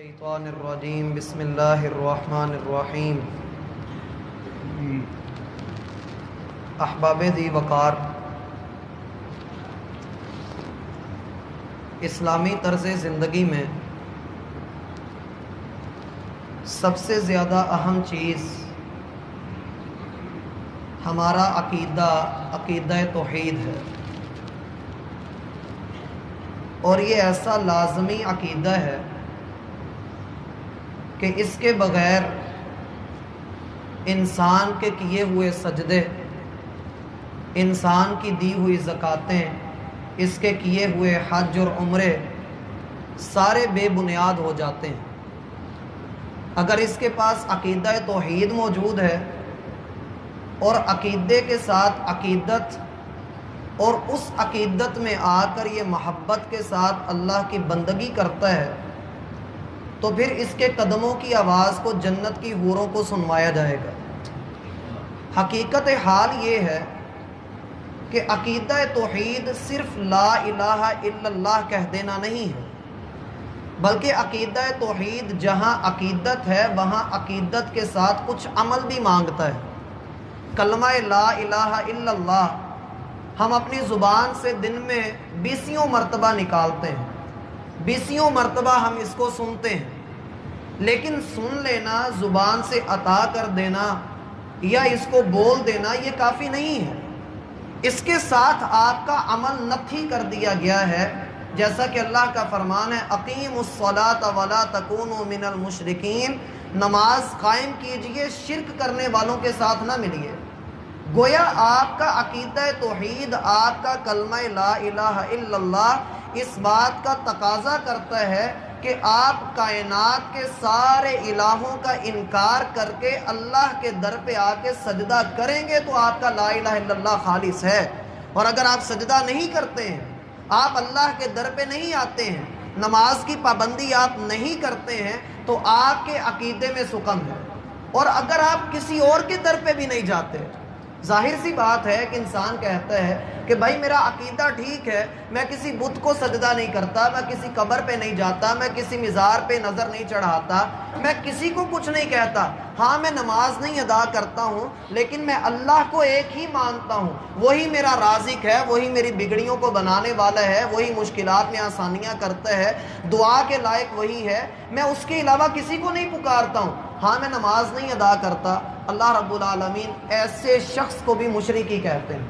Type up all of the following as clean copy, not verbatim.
الشیطان الرجیم بسم اللہ الرحمن الرحیم۔ احباب دی وقار، اسلامی طرز زندگی میں سب سے زیادہ اہم چیز ہمارا عقیدہ توحید ہے، اور یہ ایسا لازمی عقیدہ ہے کہ اس کے بغیر انسان کے کیے ہوئے سجدے، انسان کی دی ہوئی زکاتیں، اس کے کیے ہوئے حج اور عمرے سارے بے بنیاد ہو جاتے ہیں۔ اگر اس کے پاس عقیدہ توحید موجود ہے اور عقیدے کے ساتھ عقیدت، اور اس عقیدت میں آ کر یہ محبت کے ساتھ اللہ کی بندگی کرتا ہے، تو پھر اس کے قدموں کی آواز کو جنت کی حوروں کو سنوایا جائے گا۔ حقیقت حال یہ ہے کہ عقیدہ توحید صرف لا الہ الا اللہ کہہ دینا نہیں ہے، بلکہ عقیدہ توحید جہاں عقیدت ہے وہاں عقیدت کے ساتھ کچھ عمل بھی مانگتا ہے۔ کلمہ لا الہ الا اللہ ہم اپنی زبان سے دن میں 20 مرتبہ نکالتے ہیں، 20 مرتبہ ہم اس کو سنتے ہیں، لیکن سن لینا، زبان سے عطا کر دینا یا اس کو بول دینا یہ کافی نہیں ہے۔ اس کے ساتھ آپ کا عمل نفی کر دیا گیا ہے، جیسا کہ اللہ کا فرمان ہے اقیموا الصلاۃ ولا تکونوا من المشرکین، نماز قائم کیجئے، شرک کرنے والوں کے ساتھ نہ ملیے۔ گویا آپ کا عقیدہ توحید، آپ کا کلمہ لا الہ الا اللہ اس بات کا تقاضا کرتا ہے کہ آپ کائنات کے سارے الہوں کا انکار کر کے اللہ کے در پہ آ کے سجدہ کریں گے تو آپ کا لا الہ الا اللہ خالص ہے۔ اور اگر آپ سجدہ نہیں کرتے ہیں، آپ اللہ کے در پہ نہیں آتے ہیں، نماز کی پابندی آپ نہیں کرتے ہیں، تو آپ کے عقیدے میں سقم ہے۔ اور اگر آپ کسی اور کے در پہ بھی نہیں جاتے، ظاہر سی بات ہے کہ انسان کہتا ہے کہ بھائی میرا عقیدہ ٹھیک ہے، میں کسی بت کو سجدہ نہیں کرتا، میں کسی قبر پہ نہیں جاتا، میں کسی مزار پہ نظر نہیں چڑھاتا، میں کسی کو کچھ نہیں کہتا، ہاں میں نماز نہیں ادا کرتا ہوں، لیکن میں اللہ کو ایک ہی مانتا ہوں، وہی میرا رازق ہے، وہی میری بگڑیوں کو بنانے والا ہے، وہی مشکلات میں آسانیاں کرتا ہے، دعا کے لائق وہی ہے، میں اس کے علاوہ کسی کو نہیں پکارتا ہوں، ہاں میں نماز نہیں ادا کرتا۔ اللہ رب العالمین ایسے شخص کو بھی مشرکی کہتے ہیں۔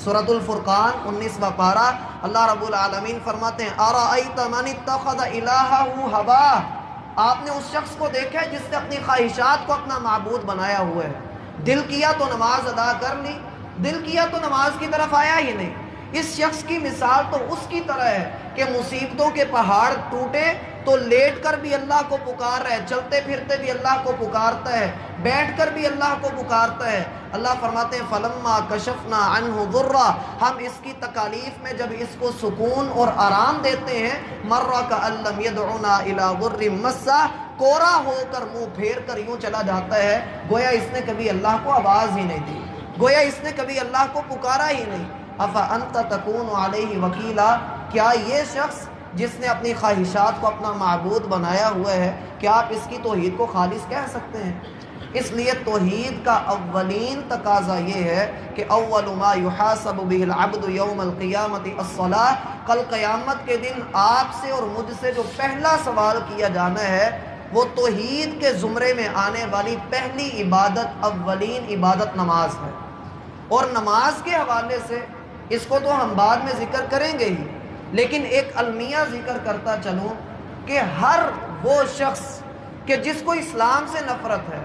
سورۃ الفرقان 19واں پارہ اللہ رب العالمین فرماتے ہیں ارأیت من اتخذ الہہ ہواہ، آپ نے اس شخص کو دیکھا ہے جس نے اپنی خواہشات کو اپنا معبود بنایا ہوا ہے، دل کیا تو نماز ادا کر لی، دل کیا تو نماز کی طرف آیا ہی نہیں۔ اس شخص کی مثال تو اس کی طرح ہے کہ مصیبتوں کے پہاڑ ٹوٹے تو لیٹ کر بھی اللہ کو پکار رہا ہے، چلتے پھرتے بھی اللہ کو پکارتا ہے، بیٹھ کر بھی اللہ کو پکارتا ہے۔ اللہ فرماتے ہیں فلما کشفنا عنہ ضرہ، ہم اس کی تکالیف میں جب اس کو سکون اور آرام دیتے ہیں، مر کأن لم یدعنا الی ضر مسہ، کورا ہو کر منہ پھیر کر یوں چلا جاتا ہے گویا اس نے کبھی اللہ کو آواز ہی نہیں دی، گویا اس نے کبھی اللہ کو پکارا ہی نہیں۔ افانت تکون علیہ وکیلا، کیا یہ شخص جس نے اپنی خواہشات کو اپنا معبود بنایا ہوا ہے، کیا آپ اس کی توحید کو خالص کہہ سکتے ہیں؟ اس لیے توحید کا اولین تقاضا یہ ہے کہ اول ما یحاسب به العبد یوم القیامت الصلاۃ، کل قیامت کے دن آپ سے اور مجھ سے جو پہلا سوال کیا جانا ہے وہ توحید کے زمرے میں آنے والی پہلی عبادت، اولین عبادت نماز ہے۔ اور نماز کے حوالے سے اس کو تو ہم بعد میں ذکر کریں گے ہی، لیکن ایک المیہ ذکر کرتا چلوں کہ ہر وہ شخص کہ جس کو اسلام سے نفرت ہے،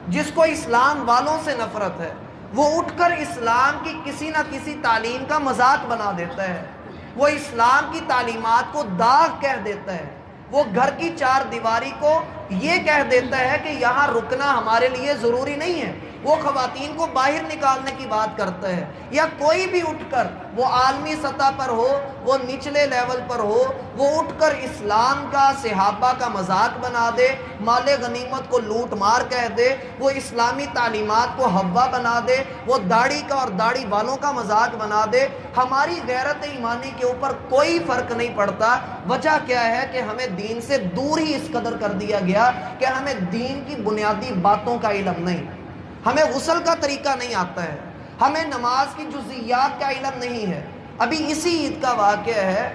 جس کو اسلام والوں سے نفرت ہے، وہ اٹھ کر اسلام کی کسی نہ کسی تعلیم کا مذاق بنا دیتا ہے، وہ اسلام کی تعلیمات کو داغ کہہ دیتا ہے، وہ گھر کی چار دیواری کو یہ کہہ دیتا ہے کہ یہاں رکنا ہمارے لیے ضروری نہیں ہے، وہ خواتین کو باہر نکالنے کی بات کرتا ہے، یا کوئی بھی اٹھ کر، وہ عالمی سطح پر ہو، وہ نچلے لیول پر ہو، وہ اٹھ کر اسلام کا، صحابہ کا مذاق بنا دے، مال غنیمت کو لوٹ مار کہہ دے، وہ اسلامی تعلیمات کو ہوا بنا دے، وہ داڑھی کا اور داڑھی والوں کا مذاق بنا دے، ہماری غیرت ایمانی کے اوپر کوئی فرق نہیں پڑتا۔ وجہ کیا ہے کہ ہمیں دین سے دور ہی اس قدر کر دیا گیا کہ ہمیں دین کی بنیادی باتوں کا علم نہیں، ہمیں غسل کا طریقہ نہیں آتا ہے، ہمیں نماز کی جزئیات کا علم نہیں ہے۔ ابھی اسی عید کا واقعہ ہے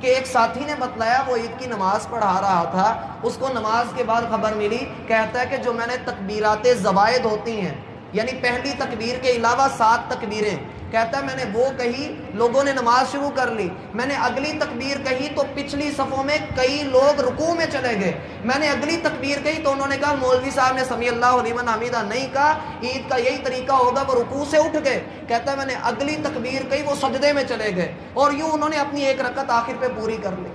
کہ ایک ساتھی نے بتلایا، وہ عید کی نماز پڑھا رہا تھا، اس کو نماز کے بعد خبر ملی، کہتا ہے کہ جو میں نے تکبیرات زوائد ہوتی ہیں، یعنی پہلی تکبیر کے علاوہ 7 تکبیریں، کہتا ہے میں نے وہ کہی، لوگوں نے نماز شروع کر لی، میں نے اگلی تکبیر کہی تو پچھلی صفوں میں کئی لوگ رکوع میں چلے گئے، میں نے اگلی تکبیر کہی تو انہوں نے کہا مولوی صاحب نے سمیع اللہ لمن حمیدہ نہیں کہا، عید کا یہی طریقہ ہوگا، وہ رکوع سے اٹھ گئے۔ کہتا ہے میں نے اگلی تکبیر کہی، وہ سجدے میں چلے گئے، اور یوں انہوں نے اپنی ایک رکعت آخر پہ پوری کر لی۔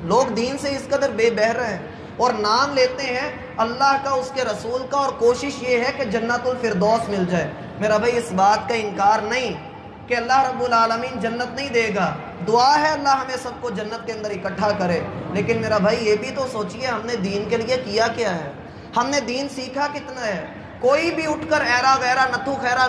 لوگ دین سے اس قدر بے بہر ہیں اور نام لیتے ہیں اللہ کا، اس کے رسول کا، اور کوشش یہ ہے کہ جنت الفردوس مل جائے۔ میرا بھائی اس بات کا انکار نہیں کہ اللہ رب العالمین جنت نہیں دے گا، دعا ہے اللہ ہمیں سب کو جنت کے اندر اکٹھا کرے، لیکن میرا بھائی یہ بھی تو سوچئے ہم نے دین کے لیے کیا کیا ہے، ہم نے دین سیکھا کتنا ہے۔ کوئی بھی اٹھ کر ایرا غیرہ نتھو خیرہ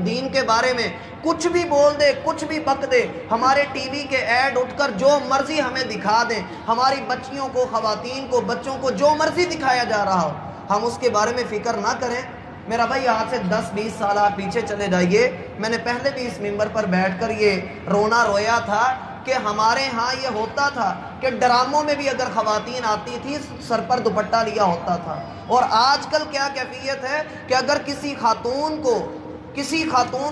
دین کے بارے میں کچھ بھی بول دے، کچھ بھی بک دے، ہمارے ٹی وی کے ایڈ اٹھ کر جو مرضی ہمیں دکھا دیں، ہماری بچیوں کو، خواتین کو، بچوں کو جو مرضی دکھایا جا رہا ہو، ہم اس کے بارے میں فکر نہ کریں۔ میرا بھائی آج سے 10-20 سال آپ پیچھے چلے جائیے، میں نے پہلے بھی اس ممبر پر بیٹھ کر یہ رونا رویا تھا کہ ہمارے ہاں یہ ہوتا تھا کہ ڈراموں میں بھی اگر خواتین آتی تھی سر پر دوپٹہ لیا ہوتا تھا، اور آج کل کیا کیفیت ہے کہ اگر کسی خاتون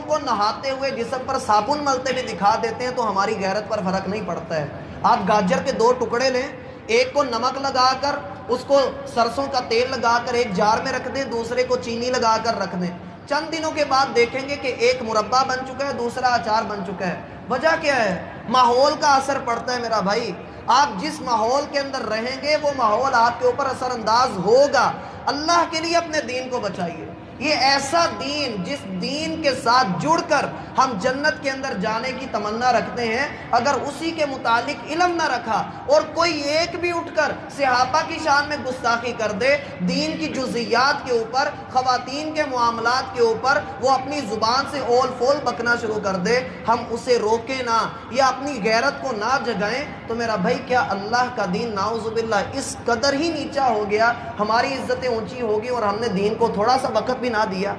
کو نہاتے ہوئے جسم پر صابن ملتے بھی دکھا دیتے ہیں تو ہماری غیرت پر فرق نہیں پڑتا ہے۔ آپ گاجر کے 2 ٹکڑے لیں، ایک کو نمک لگا کر، اس کو سرسوں کا تیل لگا کر ایک جار میں رکھ دیں، دوسرے کو چینی لگا کر رکھ دیں، چند دنوں کے بعد دیکھیں گے کہ ایک مربع بن چکا ہے، دوسرا اچار بن چکا ہے۔ وجہ کیا ہے؟ ماحول کا اثر پڑتا ہے میرا بھائی۔ آپ جس ماحول کے اندر رہیں گے وہ ماحول آپ کے اوپر اثر انداز ہوگا۔ اللہ کے لیے اپنے دین کو بچائیے۔ یہ ایسا دین جس دین کے ساتھ جڑ کر ہم جنت کے اندر جانے کی تمنا رکھتے ہیں، اگر اسی کے متعلق علم نہ رکھا اور کوئی ایک بھی اٹھ کر صحابہ کی شان میں گستاخی کر دے، دین کی جزئیات کے اوپر، خواتین کے معاملات کے اوپر وہ اپنی زبان سے اول فول بکنا شروع کر دے، ہم اسے روکیں نہ یا اپنی غیرت کو نہ جگائیں، تو میرا بھائی کیا اللہ کا دین نعوذ باللہ اس قدر ہی نیچا ہو گیا، ہماری عزتیں اونچی ہوگی اور ہم نے دین کو تھوڑا سا وقت بھی نہ دیا۔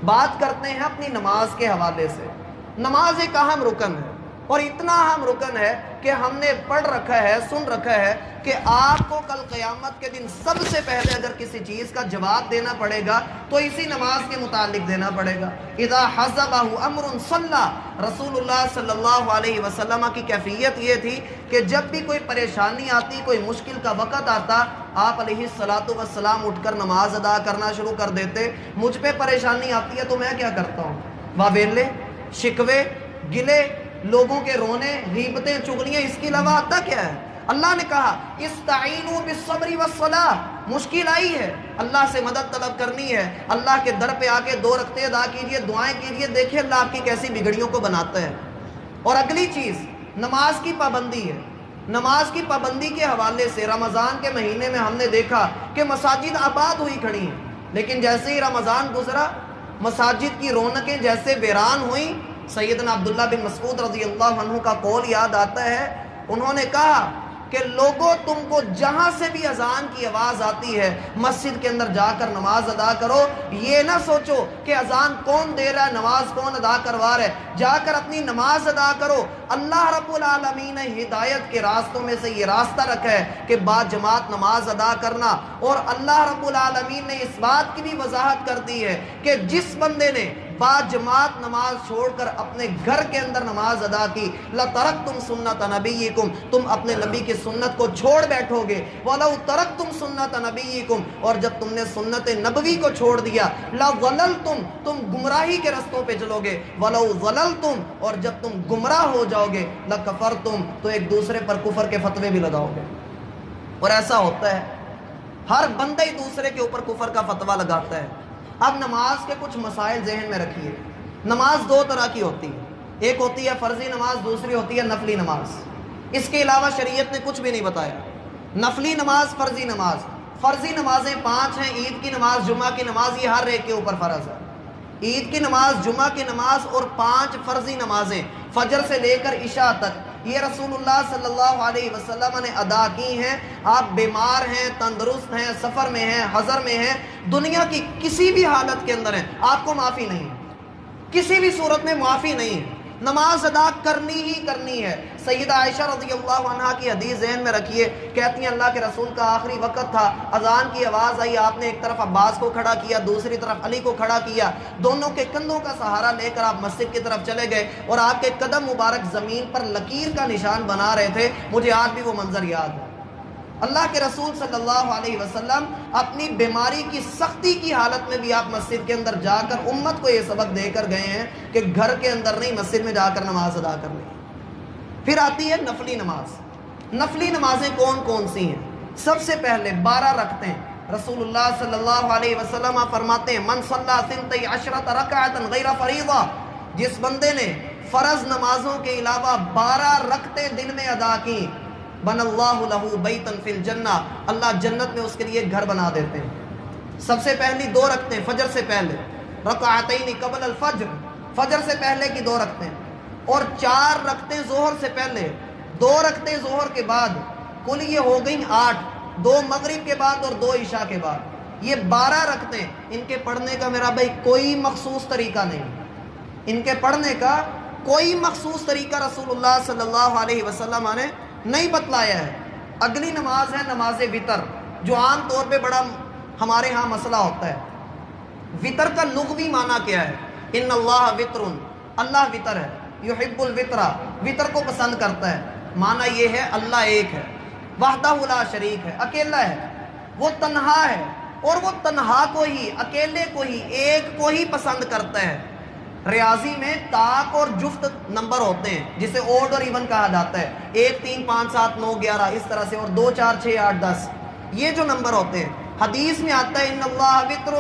بات کرتے ہیں اپنی نماز کے حوالے سے۔ نماز ایک اہم رکن ہے، اور اتنا اہم رکن ہے کہ ہم نے پڑھ رکھا ہے، سن رکھا ہے کہ آپ کو کل قیامت کے دن سب سے پہلے اگر کسی چیز کا جواب دینا پڑے گا تو اسی نماز کے متعلق دینا پڑے گا۔ اذا حزبہ امر صلی، رسول اللہ صلی اللہ علیہ وسلم کی کیفیت یہ تھی کہ جب بھی کوئی پریشانی آتی، کوئی مشکل کا وقت آتا، آپ علیہ السلام اٹھ کر نماز ادا کرنا شروع کر دیتے۔ مجھ پہ پریشانی آتی ہے تو میں کیا کرتا ہوں؟ واویلے، شکوے، گلے، لوگوں کے رونے، غیبتیں، چغلیاں، اس کے علاوہ آتا کیا ہے؟ اللہ نے کہا استعینوا بالصبر والصلاۃ، مشکل آئی ہے، اللہ سے مدد طلب کرنی ہے، اللہ کے در پہ آ کے 2 رکعتیں ادا کیجئے، دعائیں کیجئے، دیکھیں اللہ آپ کی کیسی بگڑیوں کو بناتا ہے۔ اور اگلی چیز نماز کی پابندی ہے۔ نماز کی پابندی کے حوالے سے رمضان کے مہینے میں ہم نے دیکھا کہ مساجد آباد ہوئی کھڑی ہیں، لیکن جیسے ہی رمضان گزرا مساجد کی رونقیں جیسے ویران ہوئیں۔ سیدنا عبداللہ بن مسعود رضی اللہ عنہ کا قول یاد آتا ہے، انہوں نے کہا کہ لوگوں تم کو جہاں سے بھی اذان کی آواز آتی ہے مسجد کے اندر جا کر نماز ادا کرو، یہ نہ سوچو کہ اذان کون دے رہا ہے، نماز کون ادا کروا رہا ہے، جا کر اپنی نماز ادا کرو۔ اللہ رب العالمین نے ہدایت کے راستوں میں سے یہ راستہ رکھا ہے کہ با جماعت نماز ادا کرنا، اور اللہ رب العالمین نے اس بات کی بھی وضاحت کر دی ہے کہ جس بندے نے با جماعت نماز چھوڑ کر اپنے گھر کے اندر نماز ادا کی، لَتَرَكْتُمْ سُنَّةَ نَبِيِّكُمْ، تم اپنے نبی کی سنت کو چھوڑ بیٹھو گے، وَلَوْ تَرَكْتُمْ سُنَّةَ نَبِيِّكُمْ، اور جب تم نے سنت نبوی کو چھوڑ دیا، لَضَلَلْتُمْ، تم گمراہی کے رستوں پہ چلو گے، وَلَوْ ضَلَلْتُمْ، اور جب تم گمراہ ہو جاؤ گے، لَكَفَرْتُمْ، تو ایک دوسرے پر کفر کے فتوے بھی لگاؤ گے۔ اور ایسا ہوتا ہے، ہر بندہ ہی دوسرے کے اوپر کفر کا فتویٰ لگاتا ہے۔ اب نماز کے کچھ مسائل ذہن میں رکھیے. نماز دو طرح کی ہوتی ہے, ایک ہوتی ہے فرضی نماز, دوسری ہوتی ہے نفلی نماز. اس کے علاوہ شریعت نے کچھ بھی نہیں بتایا. نفلی نماز, فرضی نماز. فرضی نمازیں 5 ہیں, عید کی نماز, جمعہ کی نماز, یہ ہر ایک کے اوپر فرض ہے. عید کی نماز, جمعہ کی نماز اور 5 فرضی نمازیں فجر سے لے کر عشاء تک, یہ رسول اللہ صلی اللہ علیہ وسلم نے ادا کی ہیں. آپ بیمار ہیں, تندرست ہیں, سفر میں ہیں, حضر میں ہیں, دنیا کی کسی بھی حالت کے اندر ہیں, آپ کو معافی نہیں ہے, کسی بھی صورت میں معافی نہیں ہے. نماز ادا کرنی ہی کرنی ہے. سیدہ عائشہ رضی اللہ عنہا کی حدیث ذہن میں رکھیے, کہتی ہیں اللہ کے رسول کا آخری وقت تھا, اذان کی آواز آئی, آپ نے ایک طرف عباس کو کھڑا کیا, دوسری طرف علی کو کھڑا کیا, دونوں کے کندھوں کا سہارا لے کر آپ مسجد کی طرف چلے گئے اور آپ کے قدم مبارک زمین پر لکیر کا نشان بنا رہے تھے. مجھے آج بھی وہ منظر یاد ہے. اللہ کے رسول صلی اللہ علیہ وسلم اپنی بیماری کی سختی کی حالت میں بھی آپ مسجد کے اندر جا کر امت کو یہ سبق دے کر گئے ہیں کہ گھر کے اندر نہیں, مسجد میں جا کر نماز ادا کرنی. پھر آتی ہے نفلی نماز. نفلی نمازیں کون کون سی ہیں؟ سب سے پہلے 12 رکعتیں ہیں. رسول اللہ صلی اللہ علیہ وسلم فرماتے ہیں من صلی 12 رکعۃ غیر فریضہ, جس بندے نے فرض نمازوں کے علاوہ 12 رکعتیں دن میں ادا کی, بن اللہ لہ بیتن فی الجنہ, اللہ جنت میں اس کے لیے ایک گھر بنا دیتے ہیں. سب سے پہلی 2 رکعتیں فجر سے پہلے, رکعتین قبل الفجر, فجر سے پہلے کی 2 رکعتیں, اور 4 رکعتیں ظہر سے پہلے, 2 رکعتیں ظہر کے بعد, کل یہ ہو گئیں 8, 2 مغرب کے بعد اور 2 عشاء کے بعد. یہ 12 رکعتیں, ان کے پڑھنے کا میرا بھائی کوئی مخصوص طریقہ نہیں, ان کے پڑھنے کا کوئی مخصوص طریقہ رسول اللہ صلی اللہ علیہ وسلم نے نہیں بتلایا ہے. اگلی نماز ہے نماز وطر, جو عام طور پہ بڑا ہمارے ہاں مسئلہ ہوتا ہے. وطر کا لغوی معنی کیا ہے؟ ان اللہ وطر, اللہ وطر ہے, یحب الوطر, وطر کو پسند کرتا ہے. معنی یہ ہے اللہ ایک ہے, وحدہ لا شریک ہے, اکیلا ہے, وہ تنہا ہے, اور وہ تنہا کو ہی, اکیلے کو ہی, ایک کو ہی پسند کرتا ہے. ریاضی میں طاق اور جفت نمبر ہوتے ہیں جسے اوڈ اور ایون کہا جاتا ہے, 1 3 5 7 9 11 اس طرح سے, اور 2 4 6 8 10, یہ جو نمبر ہوتے ہیں. حدیث میں آتا ہے ان اللہ وطر,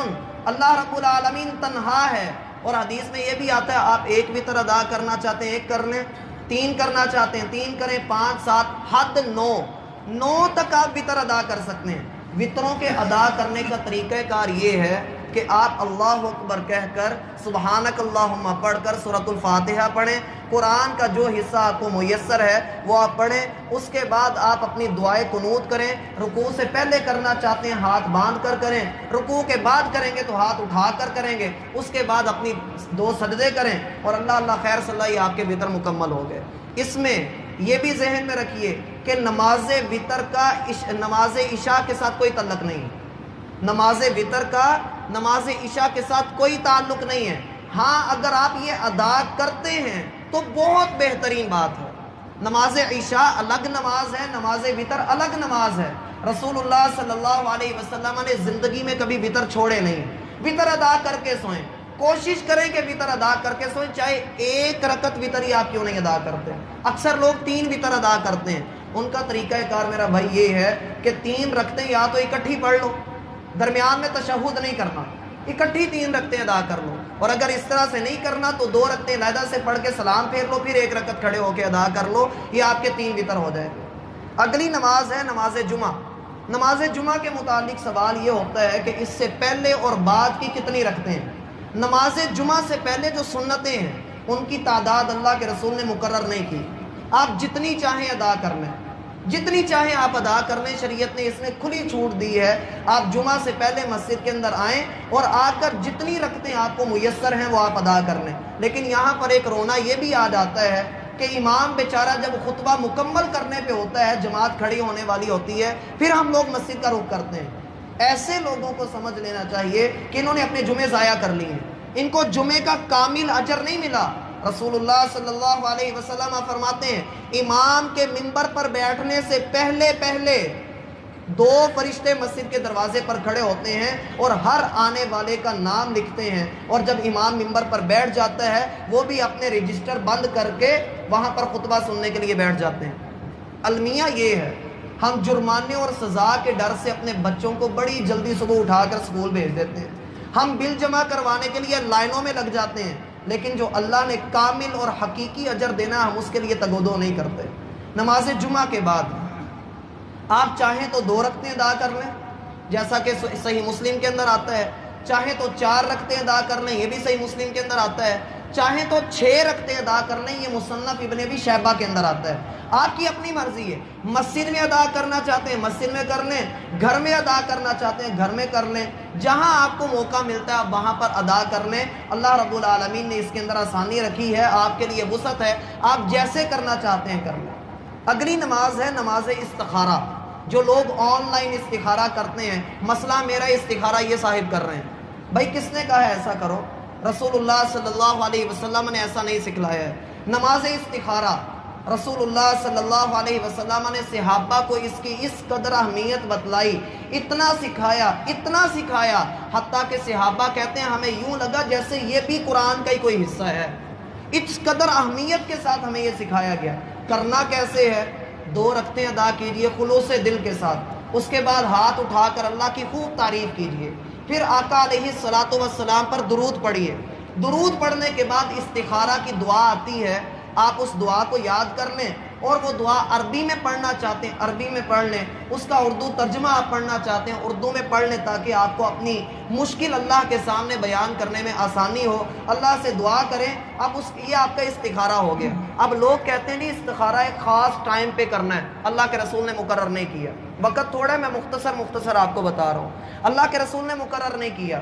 اللہ رب العالمین تنہا ہے. اور حدیث میں یہ بھی آتا ہے آپ 1 وطر ادا کرنا چاہتے ہیں 1 کر لیں, 3 کرنا چاہتے ہیں 3 کریں, 5 7 حد 9 تک آپ وطر ادا کر سکتے ہیں. وطروں کے ادا کرنے کا طریقہ کار یہ ہے کہ آپ اللہ اکبر کہہ کر سبحانک اللہم پڑھ کر سورۃ الفاتحہ پڑھیں, قرآن کا جو حصہ آپ کو میسر ہے وہ آپ پڑھیں. اس کے بعد آپ اپنی دعائے قنوت کریں. رکوع سے پہلے کرنا چاہتے ہیں ہاتھ باندھ کر کریں, رکوع کے بعد کریں گے تو ہاتھ اٹھا کر کریں گے. اس کے بعد اپنی 2 سجدے کریں, اور اللہ خیر صلی اللہ, یہ آپ کے وطر مکمل ہو گئے. اس میں یہ بھی ذہن میں رکھیے کہ نماز وطر کا نماز عشاء کے ساتھ کوئی تعلق نہیں. نماز وطر کا نماز عشاء کے ساتھ کوئی تعلق نہیں ہے. ہاں اگر آپ یہ ادا کرتے ہیں تو بہت بہترین بات ہے. نماز عشاء الگ نماز ہے, نماز وطر الگ نماز ہے. رسول اللہ صلی اللہ علیہ وسلم نے زندگی میں کبھی وطر چھوڑے نہیں. وطر ادا کر کے سوئیں, کوشش کریں کہ وطر ادا کر کے سوئیں, چاہے 1 رکعت وطر ہی آپ کیوں نہیں ادا کرتے. اکثر لوگ 3 وطر ادا کرتے ہیں. ان کا طریقہ کار میرا بھائی یہ ہے کہ 3 رکعتیں یا تو اکٹھی پڑھ لو, درمیان میں تشہد نہیں کرنا, اکٹھی 3 رکعتیں ادا کر لو. اور اگر اس طرح سے نہیں کرنا تو 2 رکعتیں علیحدہ سے پڑھ کے سلام پھیر لو, پھر 1 رکعت کھڑے ہو کے ادا کر لو. یہ آپ کے 3 وطر ہو جائے. اگلی نماز ہے نماز جمعہ. نماز جمعہ کے متعلق سوال یہ ہوتا ہے کہ اس سے پہلے اور بعد کی کتنی رکعتیں ہیں. نماز جمعہ سے پہلے جو سنتیں ہیں ان کی تعداد اللہ کے رسول نے مقرر نہیں کی. آپ جتنی چاہیں ادا کر لیں, جتنی چاہیں آپ ادا کر لیں. شریعت نے اس میں کھلی چھوٹ دی ہے. آپ جمعہ سے پہلے مسجد کے اندر آئیں اور آ کر جتنی رکعتیں آپ کو میسر ہیں وہ آپ ادا کر لیں. لیکن یہاں پر ایک رونا یہ بھی آ جاتا ہے کہ امام بیچارہ جب خطبہ مکمل کرنے پہ ہوتا ہے, جماعت کھڑی ہونے والی ہوتی ہے, پھر ہم لوگ مسجد کا رخ کرتے ہیں. ایسے لوگوں کو سمجھ لینا چاہیے کہ انہوں نے اپنے جمعے ضائع کر لیے ہیں, ان کو جمعے کا کامل اجر نہیں ملا. رسول اللہ صلی اللہ علیہ وسلم فرماتے ہیں امام کے منبر پر بیٹھنے سے پہلے 2 فرشتے مسجد کے دروازے پر کھڑے ہوتے ہیں اور ہر آنے والے کا نام لکھتے ہیں. اور جب امام منبر پر بیٹھ جاتا ہے وہ بھی اپنے رجسٹر بند کر کے وہاں پر خطبہ سننے کے لیے بیٹھ جاتے ہیں. المیہ یہ ہے, ہم جرمانے اور سزا کے ڈر سے اپنے بچوں کو بڑی جلدی صبح اٹھا کر اسکول بھیج دیتے ہیں. ہم بل جمع کروانے کے لیے لائنوں میں لگ جاتے ہیں، لیکن جو اللہ نے کامل اور حقیقی اجر دینا ہے ہم اس کے لیے تگودو نہیں کرتے۔ نماز جمعہ کے بعد آپ چاہیں تو 2 رکعتیں ادا کر لیں جیسا کہ صحیح مسلم کے اندر آتا ہے، چاہیں تو 4 رکعتیں ادا کر لیں، یہ بھی صحیح مسلم کے اندر آتا ہے، چاہیں تو 6 رکعتیں ادا کر لیں، یہ مصنف ابن ابی شیبہ کے اندر آتا ہے۔ آپ کی اپنی مرضی ہے، مسجد میں ادا کرنا چاہتے ہیں مسجد میں کر لیں، گھر میں ادا کرنا چاہتے ہیں گھر میں کر لیں، جہاں آپ کو موقع ملتا ہے آپ وہاں پر ادا کر لیں۔ اللہ رب العالمین نے اس کے اندر آسانی رکھی ہے، آپ کے لیے وسعت ہے، آپ جیسے کرنا چاہتے ہیں کر لیں۔ اگلی نماز ہے نماز استخارہ۔ جو لوگ آن لائن استخارہ کرتے ہیں، مسئلہ میرا استخارہ یہ صاحب کر رہے ہیں، بھائی کس نے کہا ہے ایسا کرو؟ رسول اللہ صلی اللہ علیہ وسلم نے ایسا نہیں سکھلایا ہے۔ نماز استخارہ رسول اللہ صلی اللہ علیہ وسلم نے صحابہ کو اس کی اس قدر اہمیت بتلائی، اتنا سکھایا حتیٰ کہ صحابہ کہتے ہیں ہمیں یوں لگا جیسے یہ بھی قرآن کا ہی کوئی حصہ ہے۔ اس قدر اہمیت کے ساتھ ہمیں یہ سکھایا گیا۔ کرنا کیسے ہے؟ 2 رکعتیں ادا کیجئے خلوص دل کے ساتھ، اس کے بعد ہاتھ اٹھا کر اللہ کی خوب تعریف کیجئے، پھر آقا علیہ الصلوۃ والسلام پر درود پڑھیے۔ درود پڑھنے کے بعد استخارہ کی دعا آتی ہے، آپ اس دعا کو یاد کر لیں، اور وہ دعا عربی میں پڑھنا چاہتے ہیں عربی میں پڑھ لیں، اس کا اردو ترجمہ آپ پڑھنا چاہتے ہیں اردو میں پڑھ لیں، تاکہ آپ کو اپنی مشکل اللہ کے سامنے بیان کرنے میں آسانی ہو۔ اللہ سے دعا کریں، اب یہ آپ کا استخارہ ہو گیا۔ اب لوگ کہتے ہیں نہیں استخارہ ایک خاص ٹائم پہ کرنا ہے، اللہ کے رسول نے مقرر نہیں کیا۔ وقت تھوڑا ہے، میں مختصر آپ کو بتا رہا ہوں، اللہ کے رسول نے مقرر نہیں کیا۔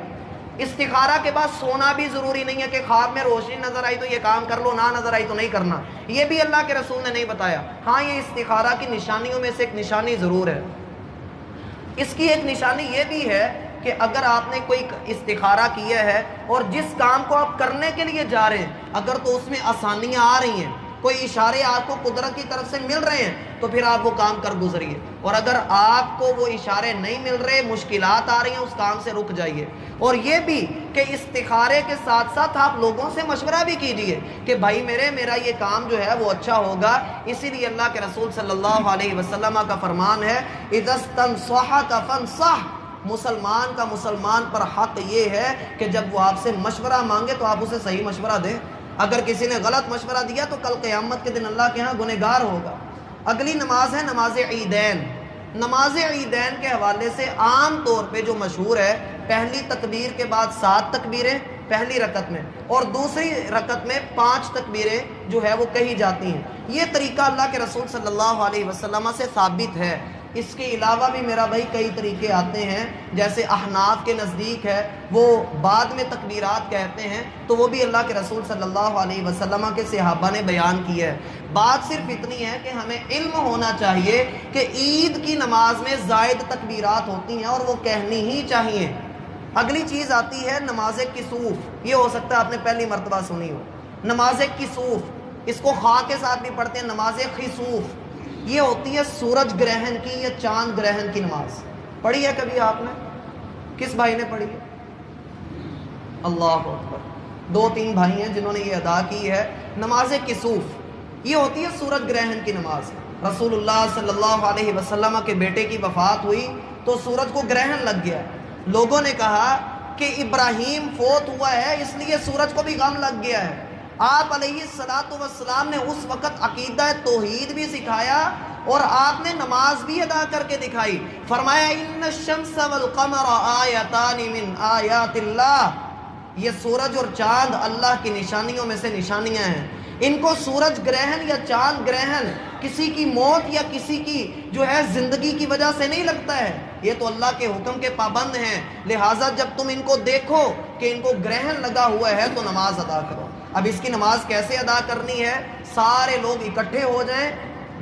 استخارہ کے بعد سونا بھی ضروری نہیں ہے کہ خواب میں روشنی نظر آئی تو یہ کام کر لو، نہ نظر آئی تو نہیں کرنا، یہ بھی اللہ کے رسول نے نہیں بتایا۔ ہاں یہ استخارہ کی نشانیوں میں سے ایک نشانی ضرور ہے۔ اس کی ایک نشانی یہ بھی ہے کہ اگر آپ نے کوئی استخارہ کیا ہے اور جس کام کو آپ کرنے کے لیے جا رہے ہیں اگر تو اس میں آسانیاں آ رہی ہیں، کوئی اشارے آپ کو قدرت کی طرف سے مل رہے ہیں، تو پھر آپ وہ کام کر گزریے، اور اگر آپ کو وہ اشارے نہیں مل رہے، مشکلات آ رہی ہیں، اس کام سے رک جائیے۔ اور یہ بھی کہ استخارے کے ساتھ ساتھ آپ لوگوں سے مشورہ بھی کیجئے کہ بھائی میرا یہ کام جو ہے وہ اچھا ہوگا۔ اسی لیے اللہ کے رسول صلی اللہ علیہ وسلم کا فرمان ہے اذا استنصحك فانصح، مسلمان کا مسلمان پر حق یہ ہے کہ جب وہ آپ سے مشورہ مانگے تو آپ اسے صحیح مشورہ دیں۔ اگر کسی نے غلط مشورہ دیا تو کل قیامت کے دن اللہ کے ہاں گنہگار ہوگا۔ اگلی نماز ہے نماز عیدین۔ نماز عیدین کے حوالے سے عام طور پہ جو مشہور ہے، پہلی تکبیر کے بعد 7 تکبیریں پہلی رکعت میں، اور دوسری رکعت میں 5 تکبیریں جو ہے وہ کہی جاتی ہیں۔ یہ طریقہ اللہ کے رسول صلی اللہ علیہ وسلم سے ثابت ہے۔ اس کے علاوہ بھی میرا بھائی کئی طریقے آتے ہیں، جیسے احناف کے نزدیک ہے وہ بعد میں تکبیرات کہتے ہیں، تو وہ بھی اللہ کے رسول صلی اللہ علیہ وسلم کے صحابہ نے بیان کی ہے۔ بات صرف اتنی ہے کہ ہمیں علم ہونا چاہیے کہ عید کی نماز میں زائد تکبیرات ہوتی ہیں اور وہ کہنی ہی چاہیے۔ اگلی چیز آتی ہے نماز کسوف۔ یہ ہو سکتا ہے آپ نے پہلی مرتبہ سنی ہو، نماز کسوف، اس کو خاء کے ساتھ بھی پڑھتے ہیں، نماز خسوف۔ یہ ہوتی ہے سورج گرہن کی یا چاند گرہن کی نماز۔ پڑھی ہے کبھی آپ نے؟ کس بھائی نے پڑھی ہے؟ اللہ اکبر، 2-3 بھائی ہیں جنہوں نے یہ ادا کی ہے۔ نماز کسوف یہ ہوتی ہے سورج گرہن کی نماز۔ رسول اللہ صلی اللہ علیہ وسلم کے بیٹے کی وفات ہوئی تو سورج کو گرہن لگ گیا۔ لوگوں نے کہا کہ ابراہیم فوت ہوا ہے اس لیے سورج کو بھی غم لگ گیا ہے۔ آپ علیہ الصلوۃ والسلام نے اس وقت عقیدہ توحید بھی سکھایا اور آپ نے نماز بھی ادا کر کے دکھائی۔ فرمایا ان الشمس والقمر آیتان من آیات اللہ، یہ سورج اور چاند اللہ کی نشانیوں میں سے نشانیاں ہیں۔ ان کو سورج گرہن یا چاند گرہن کسی کی موت یا کسی کی جو ہے زندگی کی وجہ سے نہیں لگتا ہے، یہ تو اللہ کے حکم کے پابند ہیں۔ لہٰذا جب تم ان کو دیکھو کہ ان کو گرہن لگا ہوا ہے تو نماز ادا کرو۔ اب اس کی نماز کیسے ادا کرنی ہے؟ سارے لوگ اکٹھے ہو جائیں،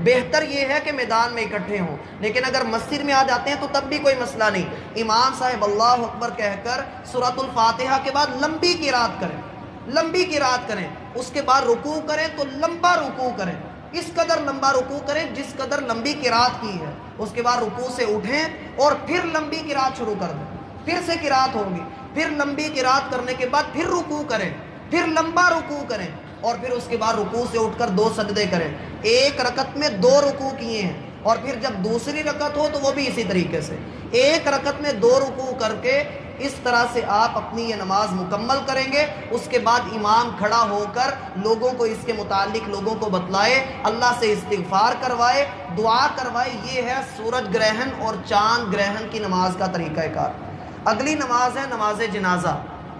بہتر یہ ہے کہ میدان میں اکٹھے ہوں، لیکن اگر مسجد میں آ جاتے ہیں تو تب بھی کوئی مسئلہ نہیں۔ امام صاحب اللہ اکبر کہہ کر سورۃ الفاتحہ کے بعد لمبی قرات کریں، اس کے بعد رکوع کریں تو لمبا رکوع کریں، اس قدر لمبا رکوع کریں جس قدر لمبی قرات کی ہے۔ اس کے بعد رکوع سے اٹھیں اور پھر لمبی قرات شروع کر دیں، پھر سے قرات ہوگی، پھر لمبی قرات کرنے کے بعد پھر رکوع کریں، پھر لمبا رکوع کریں، اور پھر اس کے بعد رکوع سے اٹھ کر 2 سجدے کریں۔ ایک رکعت میں 2 رکوع کیے ہیں، اور پھر جب دوسری رکعت ہو تو وہ بھی اسی طریقے سے ایک رکعت میں 2 رکوع کر کے اس طرح سے آپ اپنی یہ نماز مکمل کریں گے۔ اس کے بعد امام کھڑا ہو کر لوگوں کو اس کے متعلق لوگوں کو بتلائے، اللہ سے استغفار کروائے، دعا کروائے۔ یہ ہے سورج گرہن اور چاند گرہن کی نماز کا طریقہ کار۔ اگلی نماز ہے نماز جنازہ،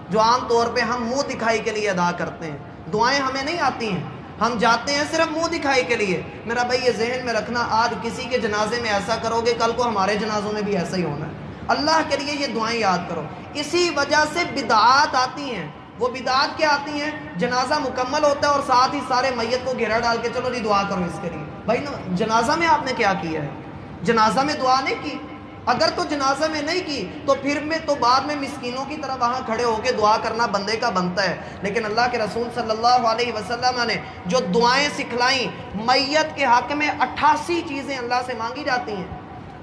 جو عام طور پہ ہم منہ دکھائی کے لیے ادا کرتے ہیں۔ دعائیں ہمیں نہیں آتی ہیں، ہم جاتے ہیں صرف منہ دکھائی کے لیے۔ میرا بھائی یہ ذہن میں رکھنا، آج کسی کے جنازے میں ایسا کرو گے، کل کو ہمارے جنازوں میں بھی ایسا ہی ہونا ہے۔ اللہ کے لیے یہ دعائیں یاد کرو۔ اسی وجہ سے بدعات آتی ہیں۔ وہ بدعات کیا آتی ہیں؟ جنازہ مکمل ہوتا ہے اور ساتھ ہی سارے میت کو گھیرا ڈال کے چلو جی دعا کرو اس کے لیے۔ بھائی جنازہ میں آپ نے کیا کیا ہے؟ جنازہ میں دعا نہیں کی۔ اگر تو جنازہ میں نہیں کی تو پھر میں تو بعد میں مسکینوں کی طرح وہاں کھڑے ہو کے دعا کرنا بندے کا بنتا ہے۔ لیکن اللہ کے رسول صلی اللہ علیہ وسلم نے جو دعائیں سکھلائیں، میت کے حق میں 88 چیزیں اللہ سے مانگی جاتی ہیں۔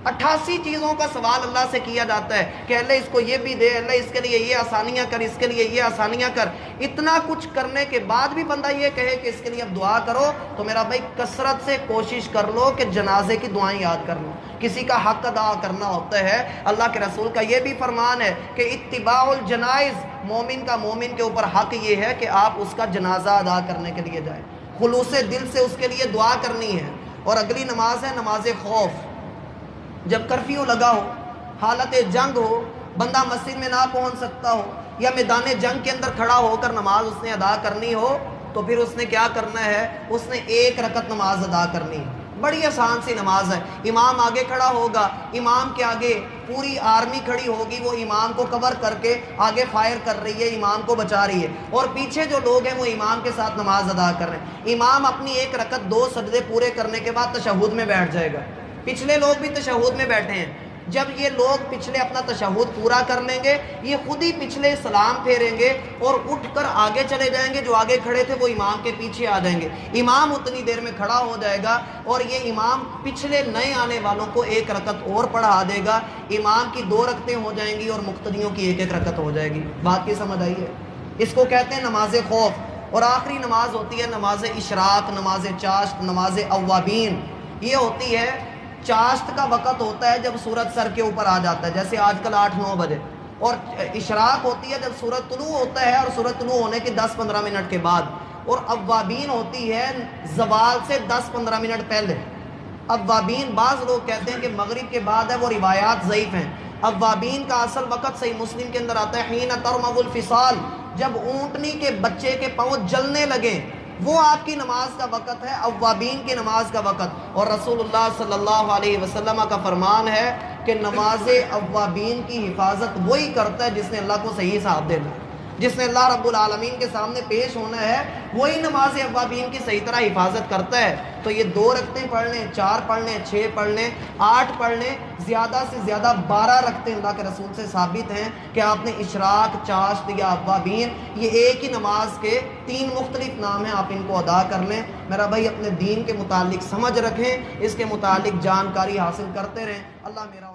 88 چیزوں کا سوال اللہ سے کیا جاتا ہے کہ اللہ اس کو یہ بھی دے، اللہ اس کے لیے یہ آسانیاں کر، اس کے لیے یہ آسانیاں کر۔ اتنا کچھ کرنے کے بعد بھی بندہ یہ کہے کہ اس کے لیے اب دعا کرو، تو میرا بھائی کثرت سے کوشش کر لو کہ جنازے کی دعائیں یاد کر لو۔ کسی کا حق ادا کرنا ہوتا ہے۔ اللہ کے رسول کا یہ بھی فرمان ہے کہ اتباع الجنائز، مومن کا مومن کے اوپر حق یہ ہے کہ آپ اس کا جنازہ ادا کرنے کے لیے جائیں، خلوص دل سے اس کے لیے دعا کرنی ہے۔ اور اگلی نماز ہے نماز خوف۔ جب کرفیو لگا ہو، حالت جنگ ہو، بندہ مسجد میں نہ پہنچ سکتا ہو، یا میدان جنگ کے اندر کھڑا ہو کر نماز اس نے ادا کرنی ہو، تو پھر اس نے کیا کرنا ہے؟ اس نے 1 رکعت نماز ادا کرنی ہے۔ بڑی آسان سی نماز ہے۔ امام آگے کھڑا ہوگا، امام کے آگے پوری آرمی کھڑی ہوگی، وہ امام کو کور کر کے آگے فائر کر رہی ہے، امام کو بچا رہی ہے، اور پیچھے جو لوگ ہیں وہ امام کے ساتھ نماز ادا کر رہے ہیں۔ امام اپنی 1 رکعت 2 سجدے پورے کرنے کے بعد تشہد میں بیٹھ جائے گا۔ پچھلے لوگ بھی تشہد میں بیٹھے ہیں۔ جب یہ لوگ پچھلے اپنا تشہد پورا کر لیں گے، یہ خود ہی پچھلے سلام پھیریں گے اور اٹھ کر آگے چلے جائیں گے۔ جو آگے کھڑے تھے وہ امام کے پیچھے آ جائیں گے۔ امام اتنی دیر میں کھڑا ہو جائے گا اور یہ امام پچھلے نئے آنے والوں کو 1 رکعت اور پڑھا دے گا۔ امام کی 2 رکعتیں ہو جائیں گی اور مقتدیوں کی 1 رکعت ہو جائے گی۔ بات کی سمجھ آئی ہے؟ اس کو کہتے ہیں نماز خوف۔ اور آخری نماز ہوتی ہے نماز اشراق، نماز چاشت، نماز اوابین۔ یہ ہوتی ہے چاشت کا وقت ہوتا ہے جب سورج سر کے اوپر آ جاتا ہے، جیسے آج کل 8-9 بجے، اور اشراق ہوتی ہے جب سورج طلوع ہوتا ہے اور سورج طلوع ہونے کے 10-15 منٹ کے بعد، اور اوابین ہوتی ہے زوال سے 10-15 منٹ پہلے۔ اوابین بعض لوگ کہتے ہیں کہ مغرب کے بعد ہے، وہ روایات ضعیف ہیں۔ اوابین کا اصل وقت صحیح مسلم کے اندر آتا ہے حین ترمغ الفصال، جب اونٹنی کے بچے کے پاؤں جلنے لگیں، وہ آپ کی نماز کا وقت ہے، اوابین کی نماز کا وقت۔ اور رسول اللہ صلی اللہ علیہ وسلم کا فرمان ہے کہ نماز اوابین کی حفاظت وہی کرتا ہے جس نے اللہ کو صحیح حساب دینا ہے، جس نے اللہ رب العالمین کے سامنے پیش ہونا ہے، وہی نماز اوابین کی صحیح طرح حفاظت کرتا ہے۔ تو یہ 2 رکعتیں پڑھ لیں، 4 پڑھ لیں، 6 پڑھ لیں، 8 پڑھ لیں، زیادہ سے زیادہ 12 رکعتیں اللہ کے رسول سے ثابت ہیں کہ آپ نے اشراق، چاشت یا اوابین، یہ ایک ہی نماز کے 3 مختلف نام ہیں، آپ ان کو ادا کر لیں۔ میرا بھائی اپنے دین کے متعلق سمجھ رکھیں، اس کے متعلق جانکاری حاصل کرتے رہیں۔ اللہ میرا